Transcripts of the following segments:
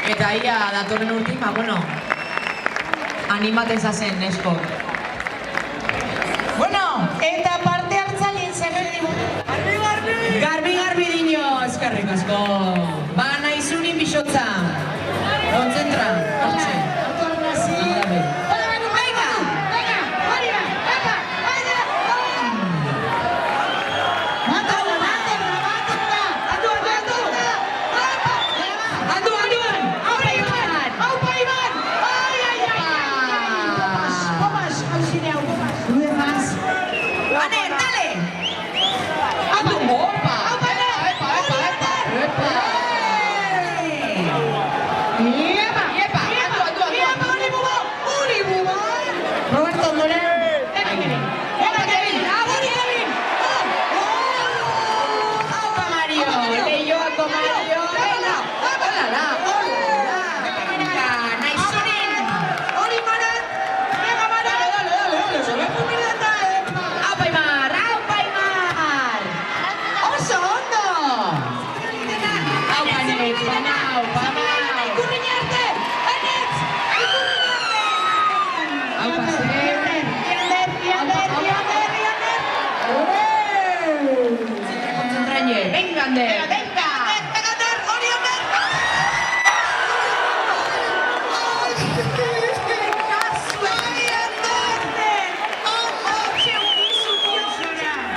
Eta ia datorren urtin, bueno, animaten zazen, nesko. Bueno, eta parte hartzalien zerrendi. Garbi dino, eskerrik asko. Ba, nahizunin bisotza. Kontzentra, hortxe.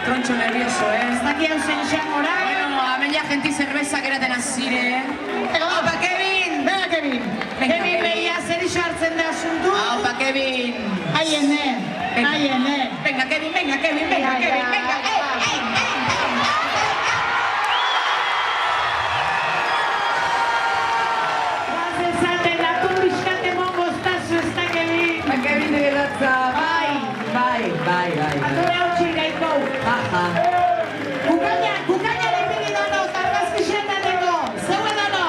Troncho nervioso, ez dakian zenxan orai. Bueno, hemen ja genti zerbezak eraten azire. Aupa, Kevin! Venga, Kevin! Kevin behia zer isartzen da asuntu? Aupa, Kevin! Haiene! Venga, Kevin, venga, Kevin de gelatza, bai. Atura utxi gaiko! Kukaina lepegi dano, targazkixen daneko! Zeue dano!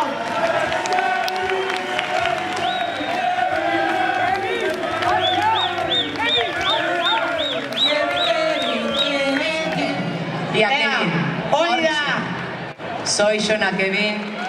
Dia, Kevin. Hori da! Soy Xona, Kevin.